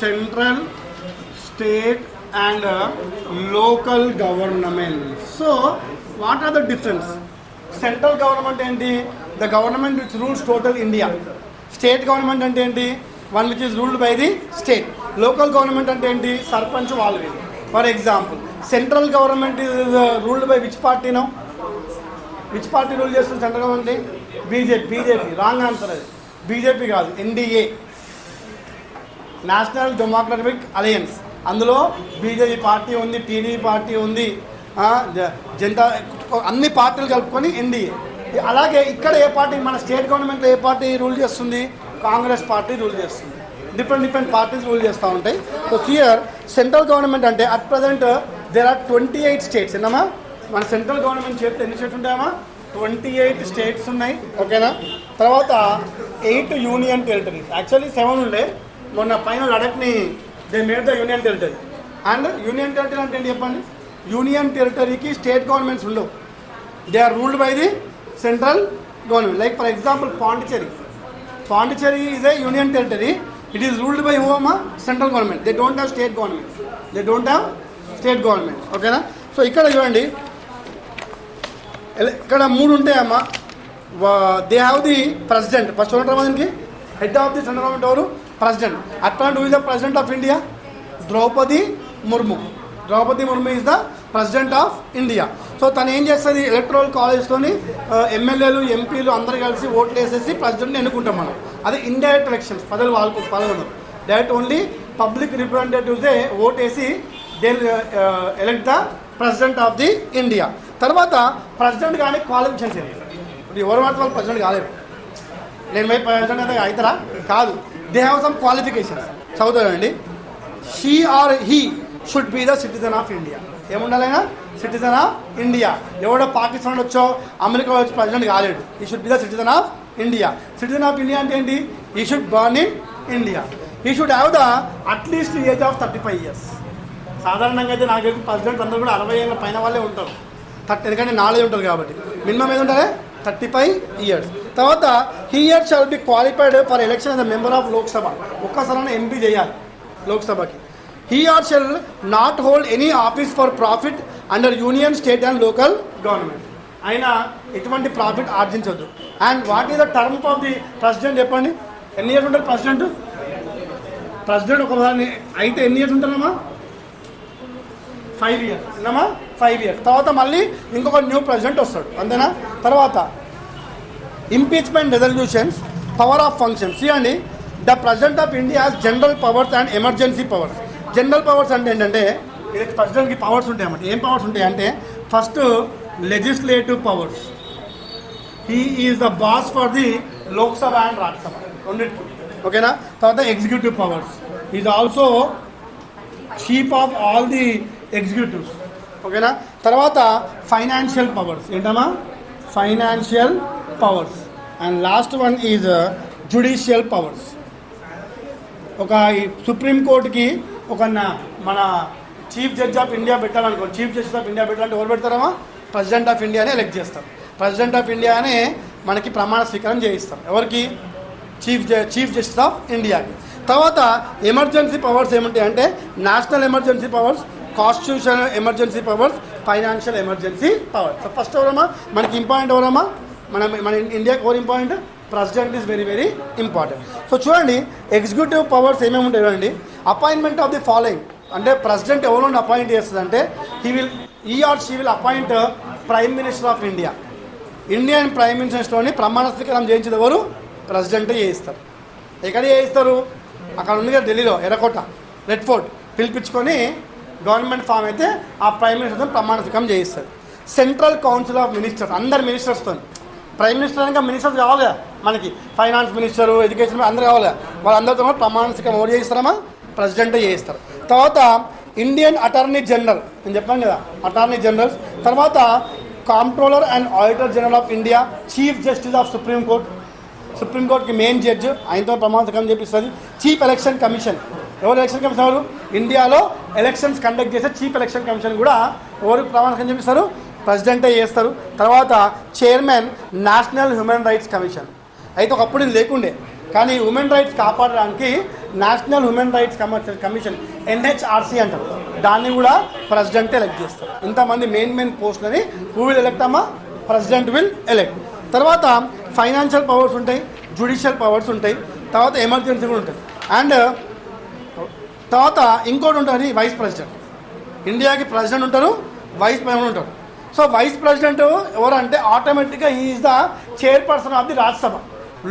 central, state and local government. So what are the difference? Central government enti the government which rules total India. State government ante enti one which is ruled by the state. Local government ante enti sarpanch valve. For example, central government is ruled by which party now? Which party rule చేస్తుంది central government? BJP. Wrong answer. BJP కాదు, NDA, national democratic alliance. అందులో BJP party ఉంది, TDP party ఉంది, జనతా, అన్ని పార్టీలు కలుపుకొని NDA. అలాగే ఇక్కడ ఏ పార్టీ, మన స్టేట్ గవర్నమెంట్లో ఏ పార్టీ రూల్ చేస్తుంది? కాంగ్రెస్ పార్టీ రూల్ చేస్తుంది. డిఫరెంట్ పార్టీస్ రూల్ చేస్తూ ఉంటాయి. సో హియర్ సెంట్రల్ గవర్నమెంట్ అంటే at present there are 28 states. ఏమన్నా మన సెంట్రల్ గవర్నమెంట్ చేస్తే ఎన్ని స్టేట్స్ ఉంటాయమ్మా? 28 స్టేట్స్ ఉన్నాయి. ఓకేనా? తర్వాత 8 యూనియన్ టెరిటరీస్. యాక్చువల్లీ 7 ఉండే, మొన్న పైన లడఖ్ని they made the union territory. And union territory అంటే ఏంటి చెప్పండి? యూనియన్ టెరిటరీకి స్టేట్ గవర్నమెంట్స్ ఉండవు. They are ruled by the central government. Like for example Pondicherry is a union territory. It is ruled by హోమా? Central government. They don't have state government. ఓకేనా? So ఇక్కడ చూడండి, ఇక్కడ 3 ఉంటాయమ్మా. They have the president. First ఉంటారు దీనికి head of the central government ఎవరు? President. అట్లాంటి who is the president of India? Draupadi Murmu is the president of India. So తను ఏం చేస్తుంది? ఎలక్ట్రల్ కాలేజ్తోని ఎమ్మెల్యేలు, ఎంపీలు అందరూ కలిసి ఓట్లు వేసేసి ప్రెసిడెంట్ని ఎన్నుకుంటాం మనం. అదే ఇండైరెక్ట్ ఎలక్షన్స్. ప్రజలు పాల్గొనరు. డైరెక్ట్ ఓన్లీ పబ్లిక్ రిప్రజెంటేటివ్సే ఓట్ వేసి they elect the president of the India. తర్వాత ప్రెసిడెంట్ కానీ క్వాలిఫికేషన్స్ ఏంటి? ఇప్పుడు ఎవరు వాటి వాళ్ళు ప్రెసిడెంట్ కాలేరు. నేను పోయి ప్రెసిడెంట్ అయితే అవుతారా? కాదు. They have some qualifications. చదువుతారండి. She or he should be the citizen of India. ఏముండాలైనా? Citizen of India. ఎవడో పాకిస్తాన్ వచ్చో, అమెరికా వచ్చి ప్రెసిడెంట్ కాలేడు. He should be the citizen of India. Citizen of India అంటే ఏంటి? He should born in India. He should have the at least age of 35 years. సాధారణంగా అయితే నాకు తెలిసి ప్రెసిడెంట్ అందరూ కూడా 60 ఏళ్ళ పైన వాళ్ళే ఉంటారు. ఎందుకంటే నాలెడ్జ్ ఉంటుంది కాబట్టి. మినిమం ఏది ఉంటారే? 35 years. తర్వాత here shall be qualified for election as member of Lok Sabha. ఒక్కసారి ఎంపీ చేయాలి లోక్సభకి. He or shall not hold any office for profit under union, state and local government. అయినా ఎటువంటి ప్రాఫిట్ ఆర్జించవద్దు. And what is the term of the president చెప్పండి? ఎన్ని years ఉంటారు president? ఒకసారి అయితే ఎన్ని ఇయర్స్ ఉంటారమ్మా? 5 years. విన్నామా? 5 years. తర్వాత మళ్ళీ ఇంకొక న్యూ ప్రెసిడెంట్ వస్తాడు. అంతేనా? తర్వాత impeachment resolutions, power of functions. చూడండి, the president of India has general powers and emergency powers. General powers అంటే ఏంటంటే ఇది ప్రెసిడెంట్కి పవర్స్ ఉంటాయి అన్నమాట. ఏం పవర్స్ ఉంటాయి అంటే first legislative powers. He is the boss for the Lok Sabha and Rajya Sabha రెండింటికి. ఓకేనా? తర్వాత executive powers. Is also chief of all the executives. ఓకేనా? తర్వాత ఫైనాన్షియల్ పవర్స్. ఏంటమ్మా? Financial powers. And last one is judicial powers. ఒక సుప్రీంకోర్టుకి ఒక మన చీఫ్ జడ్జ్ ఆఫ్ ఇండియా పెట్టాలనుకో, చీఫ్ జస్టిస్ ఆఫ్ ఇండియా పెట్టాలంటే ఎవరు పెడతారమ్మా? ప్రెసిడెంట్ ఆఫ్ ఇండియానే ఎలక్ట్ చేస్తారు. ప్రెసిడెంట్ ఆఫ్ ఇండియానే మనకి ప్రమాణ స్వీకారం చేయిస్తారు. ఎవరికి? చీఫ్ జస్టిస్ ఆఫ్ ఇండియాకి. తర్వాత ఎమర్జెన్సీ పవర్స్ ఏముంటాయి అంటే national emergency powers, constitutional emergency powers, financial emergency powers. So first ఎవరమ్మా మనకి ఇంపార్టెంట్? ఎవరమ్మా? మన ఇండియాకి ఎవరు important? President is very very important. So చూడండి, ఎగ్జిక్యూటివ్ పవర్స్ ఏమేమి ఉంటాయి చూడండి. Appointment of the following. అంటే ప్రెసిడెంట్ ఎవరు అపాయింట్ చేస్తుందంటే he or she will appoint prime minister of India. Indian prime మినిస్టర్స్లోని ప్రమాణ స్వీకారం చేయించేది ఎవరు? ప్రెసిడెంట్ చేయిస్తారు. ఎక్కడ చేయిస్తారు? అక్కడ ఉంది కదా ఢిల్లీలో ఎర్రకోట, రెడ్ ఫోర్ట్ పిలిపించుకొని గవర్నమెంట్ ఫామ్ అయితే ఆ ప్రైమ్ మినిస్టర్తో ప్రమాణ స్వీకారం చేయిస్తారు. సెంట్రల్ కౌన్సిల్ ఆఫ్ మినిస్టర్స్, అందరు మినిస్టర్స్తో. ప్రైమ్ మినిస్టర్ ఇంకా మినిస్టర్స్ కావాలి కదా మనకి, ఫైనాన్స్ మినిస్టరు, ఎడ్యుకేషన్ అందరూ కావాలి కదా, వాళ్ళందరితో ప్రమాణ స్వీకారం ఎవరు చేయిస్తారమ్మా? ప్రెసిడెంటే చేయిస్తారు. తర్వాత ఇండియన్ అటార్నీ జనరల్, నేను చెప్పాను కదా అటార్నీ జనరల్స్. తర్వాత comptroller and auditor general of India, chief justice of సుప్రీంకోర్టుకి మెయిన్ జడ్జ్, ఆయనతో ప్రమాణ స్వీకారం చేపిస్తుంది. చీఫ్ ఎలక్షన్ కమిషన్, ఎవరు ఎలక్షన్ కమిషన్? ఎవరు? ఇండియాలో ఎలక్షన్స్ కండక్ట్ చేసే చీఫ్ ఎలక్షన్ కమిషన్ కూడా ఎవరు ప్రమాణ స్వీకారం చేపిస్తారు? ప్రెసిడెంటే చేస్తారు. తర్వాత chairman national human rights commission. అయితే ఒకప్పుడు ఇది లేకుండే, కానీ హ్యూమన్ రైట్స్ కాపాడడానికి national human rights commission NHRC అంటారు, దాన్ని కూడా ప్రెసిడెంట్ ఎలెక్ట్ చేస్తారు. ఇంతమంది మెయిన్ పోస్టులని హూ విల్ ఎలెక్ట్ అమ్మా? President will elect. తర్వాత ఫైనాన్షియల్ పవర్స్ ఉంటాయి, జ్యుడిషియల్ పవర్స్ ఉంటాయి, తర్వాత ఎమర్జెన్సీ కూడా ఉంటుంది. అండ్ తర్వాత ఇంకోటి ఉంటుంది వైస్ ప్రెసిడెంట్. ఇండియాకి ప్రెసిడెంట్ ఉంటారు, వైస్ ప్రెసిడెంట్ ఉంటారు. సో వైస్ ప్రెసిడెంట్ ఎవరంటే ఆటోమేటిక్గా is the chairperson of the Rajya Sabha.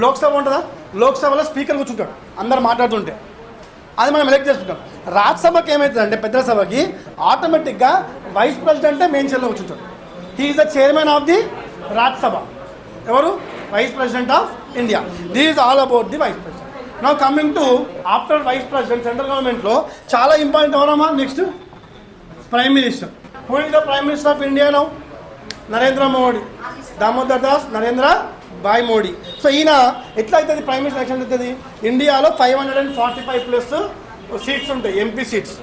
Lok Sabha ఉంటుందా? లోక్సభలో స్పీకర్ కూర్చుంటాడు అందరు మాట్లాడుతుంటే, అది మనం ఎలక్ట్ చేసుకుంటాం. రాజ్యసభకి ఏమవుతుందంటే పెద్ద సభకి ఆటోమేటిక్గా వైస్ ప్రెసిడెంటే మెయిన్ చైర్లో కూర్చుంటాడు. He is the chairman of the Rajya Sabha. ఎవరు? Vice president of India. This is all about the vice president. Now coming to after vice president central గవర్నమెంట్లో చాలా ఇంపార్టెంట్ ఎవరమ్మా? Next prime minister. Who is the prime minister of India now? Narendra Modi, Damodar Das Narendra Bhai Modi. So ఈయన ఎట్లా అవుతుంది prime minister election అవుతుంది? ఇండియాలో 545+ seats ఉంటాయి, MP seats,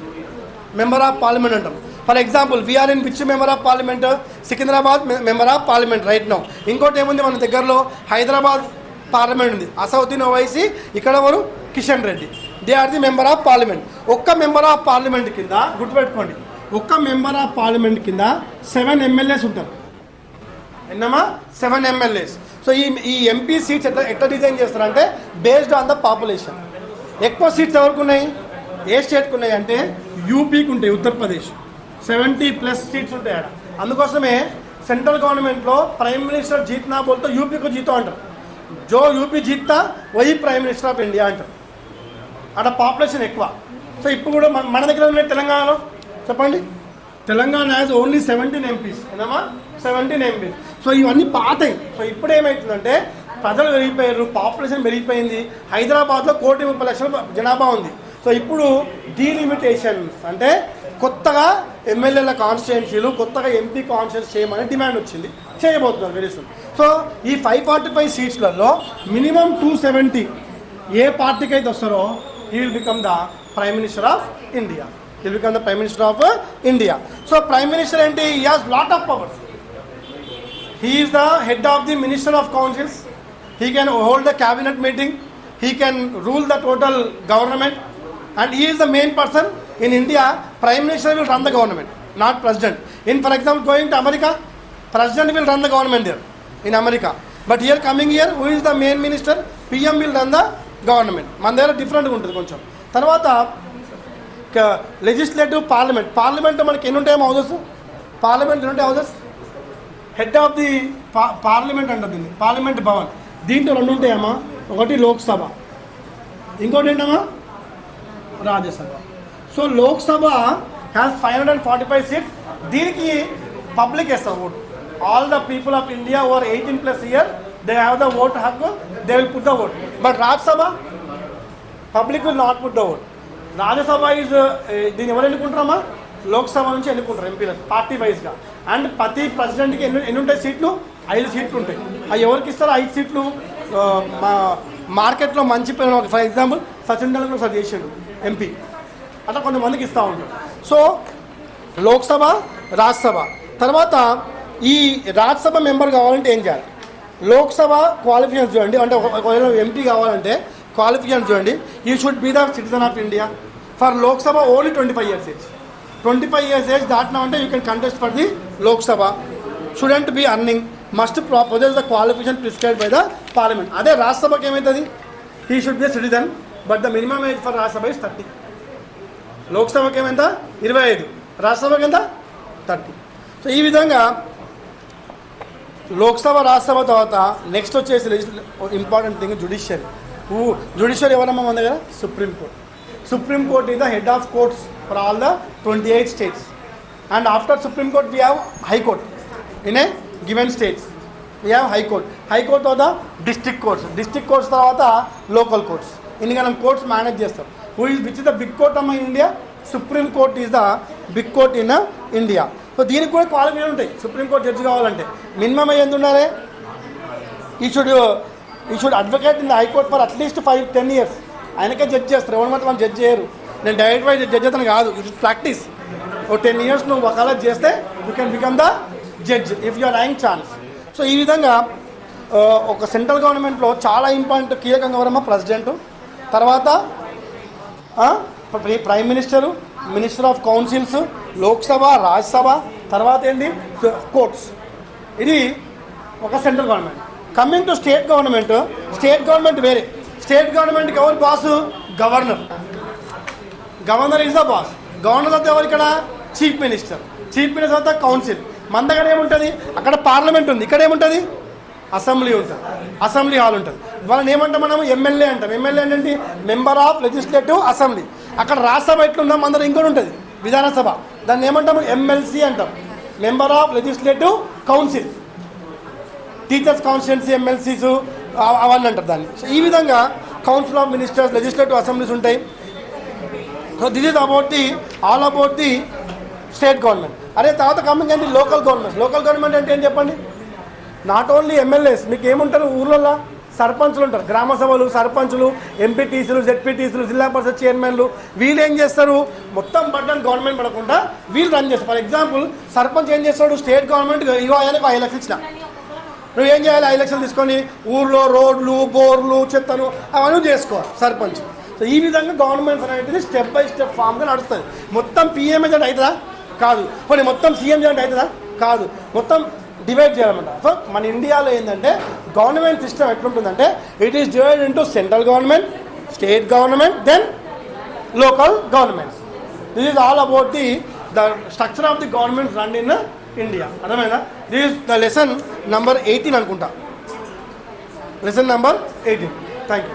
member of parliament అంటాం. For example we're in which member of parliament? Secunderabad member of parliament right now. ఇంకోటి ఏముంది మన దగ్గరలో? హైదరాబాద్ పార్లమెంట్ ఉంది, అసౌద్దీన్ ఓవైసీ, ఇక్కడ ఎవరు? Kishan Reddy. They are the member of parliament. ఒక్క మెంబర్ ఆఫ్ పార్లమెంట్ కింద గుర్తుపెట్టుకోండి, ఒక్క మెంబర్ ఆఫ్ పార్లమెంట్ కింద 7 MLAs ఉంటారు. ఎన్నమ్మా? 7 MLAs. సో ఈ ఎంపీ సీట్స్ ఎట్లా డిజైన్ చేస్తారంటే బేస్డ్ ఆన్ ద పాపులేషన్. ఎక్కువ సీట్స్ ఎవరికి ఉన్నాయి? ఏ స్టేట్కి ఉన్నాయి అంటే యూపీకి ఉంటాయి, ఉత్తరప్రదేశ్ 70+ సీట్స్ ఉంటాయి ఆడ. అందుకోసమే సెంట్రల్ గవర్నమెంట్లో ప్రైమ్ మినిస్టర్ జీతనా బోల్తో యూపీకి జీతో అంటారు. జో యూపీ జీతా వహీ ప్రైమ్ మినిస్టర్ ఆఫ్ ఇండియా అంటారు. అక్కడ పాపులేషన్ ఎక్కువ. సో ఇప్పుడు కూడా మన దగ్గర ఉన్నాయి తెలంగాణలో చెప్పండి. Telangana has only 17 MPs. ఏదమ్మా? 17 MPs. సో ఇవన్నీ పాతాయి. సో ఇప్పుడు ఏమవుతుందంటే ప్రజలు పెరిగిపోయారు, పాపులేషన్ పెరిగిపోయింది. హైదరాబాద్లో 1,30,00,000 జనాభా ఉంది. సో ఇప్పుడు డీలిమిటేషన్స్ అంటే కొత్తగా ఎమ్మెల్యేల కాన్స్టిట్యున్సీలు, కొత్తగా ఎంపీ కాన్స్టిట్యున్సీ చేయమని డిమాండ్ వచ్చింది, చేయబోతున్నారు వెరీ సూన్. సో ఈ 545 సీట్స్లలో మినిమం 270 ఏ పార్టీకి అయితే వస్తారో he will become the prime minister of India. He will become the Prime Minister of India. So Prime Minister enti he has lot of powers. He is the head of the Minister of Councils. He can hold the cabinet meeting. He can rule the total government. And he is the main person in India. Prime Minister will run the government, not President. In for example going to America, President will run the government there in America. But here coming here, who is the main minister? PM will run the government. మన దగ్గర డిఫరెంట్గా ఉంటుంది కొంచెం. తర్వాత legislative parliament మనకి ఎన్ని ఉంటాయేమో houses? Parliament ఎన్ని ఉంటాయి houses? Head of the parliament అంటారు దీన్ని, పార్లమెంట్ భవన్. దీంట్లో 2 ఉంటాయమ్మా, ఒకటి లోక్సభ, ఇంకోటి ఏంటమ్మా? Rajya Sabha. So Lok Sabha has 545 seats. దీనికి పబ్లిక్ వేస్తారు vote. All the people of India over 18+ year they have the vote హక్కు, they will put the vote. But Rajya Sabha public will not put the vote. Rajya Sabha is దీన్ని ఎవరు ఎన్నుకుంటారమ్మా? లోక్సభ నుంచి ఎన్నుకుంటారు ఎంపీలు పార్టీ వైజ్గా. అండ్ ప్రతి ప్రెసిడెంట్కి ఎన్ని ఉంటాయి సీట్లు? 5 సీట్లు ఉంటాయి. అవి ఎవరికి ఇస్తారు? 5 సీట్లు మా మార్కెట్లో మంచి పేరు. For example Sachin Tendulkar sir చేసాడు ఎంపీ, అట్లా కొంతమందికి ఇస్తూ ఉంటారు. సో లోక్సభ, రాజ్యసభ. తర్వాత ఈ రాజ్యసభ మెంబర్ కావాలంటే ఏం చేయాలి? లోక్సభ క్వాలిఫికేషన్స్ చూడండి, అంటే ఒకవేళ ఎంపీ కావాలంటే క్వాలిఫికేషన్ చూడండి. You should be the citizen of India. For Lok Sabha only 25 years age. 25 years age దాటినా అంటే you can contest for the Lok Sabha. Shouldn't be earning, must possess the qualification prescribed by the parliament. అదే రాజ్యసభకి ఏమవుతుంది? He should be citizen, but the minimum age for Rajya Sabha is 30. లోక్సభకి ఏమైంత? 25. రాజ్యసభకి ఎంత? 30. So ఈ విధంగా లోక్సభ, రాజ్యసభ తర్వాత నెక్స్ట్ వచ్చేసి ఇంపార్టెంట్ థింగ్ జుడిషియరీ. జుడిషియరీ ఎవరమ్మా మన దగ్గర? Supreme court. Supreme court is the head of courts for all the 28 states. And after supreme court we have high court in a given states. We have high court. High court తర్వాత district courts. District courts తర్వాత local courts. ఇన్ని మనం courts manage చేస్తాం. Which is the big court అమ్మా in India? Supreme court is the big court in India. So దీనికి కూడా qualification ఉంటాయి. Supreme court judge కావాలంటే మినిమం ఎంత ఉండాలి? ఈ should advocate in the high court for at least 5-10 years. ఆయనకే జడ్జ్ చేస్తారు, ఎవరి మాత్రం వాళ్ళు జడ్జ్ చేయరు. నేను డైరెక్ట్ వైజ్ జడ్జ్ అవుతాను కాదు, యూ షుడ్ ప్రాక్టీస్. ఓ 10 years నువ్వు వకాలత్ చేస్తే you can become the judge if you are rank chance. So ఈ విధంగా ఒక సెంట్రల్ గవర్నమెంట్లో చాలా ఇంపార్టెంట్ కీలకంగా ఎవరమ్మా ప్రెసిడెంట్, తర్వాత prime minister, minister of councils, Lok Sabha, Rajya Sabha, తర్వాత ఏంటి కోర్ట్స్. ఇది ఒక central government. Coming to state government వేరే. స్టేట్ గవర్నమెంట్కి ఎవరు boss? Governor. Governor is the boss. Governor అయితే ఎవరు ఇక్కడ? చీఫ్ మినిస్టర్ అయితే కౌన్సిల్. మన దగ్గర ఏముంటుంది? అక్కడ పార్లమెంట్ ఉంది, ఇక్కడ ఏముంటుంది? అసెంబ్లీ ఉంటుంది, అసెంబ్లీ హాల్ ఉంటుంది. వాళ్ళని ఏమంటాం మనం? ఎమ్మెల్యే అంటాం. ఎమ్మెల్యే ఏంటంటే మెంబర్ ఆఫ్ లెజిస్లేటివ్ అసెంబ్లీ. అక్కడ రాజ్యసభ ఎట్లుందా మన దగ్గర ఇంకోటి ఉంటుంది విధానసభ, దాన్ని ఏమంటాము? ఎమ్మెల్సీ అంటాం, member of legislative council. Teachers constituency MLCs అవన్నీ అంటారు దాన్ని. సో ఈ విధంగా council of ministers, legislative assemblies ఉంటాయి. So this is all about the state government. అదే తర్వాత కమింగ్ ఏంటి? లోకల్ గవర్నమెంట్ అంటే ఏం చెప్పండి? నాట్ ఓన్లీ ఎమ్మెల్యేస్, మీకు ఏముంటారు ఊర్లలో? సర్పంచులు ఉంటారు, గ్రామ సభలు, సర్పంచులు, ఎంపీటీసీలు, జెడ్పీటీసీలు, జిల్లా పరిషత్ చైర్మన్లు. వీళ్ళు ఏం చేస్తారు? మొత్తం బట్టన్ గవర్నమెంట్ పడకుండా వీళ్ళు రన్ చేస్తారు. ఫర్ ఎగ్జాంపుల్ సర్పంచ్ ఏం చేస్తాడు? స్టేట్ గవర్నమెంట్ ఇగో ఆయనకు 5 లక్షలు ఇచ్చిన, నువ్వు ఏం చేయాలి? 5 లక్షలు తీసుకొని ఊర్లో రోడ్లు, బోర్లు, చెత్తను అవన్నీ చేసుకోవాలి సర్పంచ్. సో ఈ విధంగా గవర్నమెంట్ అనేది స్టెప్ బై స్టెప్ ఫామ్గా నడుస్తుంది. మొత్తం పిఎం ఏజెంట్ అవుతుందా? కాదు. పోనీ మొత్తం సీఎం ఏజెంట్ అవుతుందా? కాదు. మొత్తం డివైడ్ చేయాలన్నమాట. సో మన ఇండియాలో ఏంటంటే గవర్నమెంట్ సిస్టమ్ ఎట్లుంటుందంటే it is divide into central government, state government, then local governments. This is all about the structure of the government run in India. అర్థమైందా? This is the lesson number 18 అనుకుంటా. Lesson number 18. Thank you.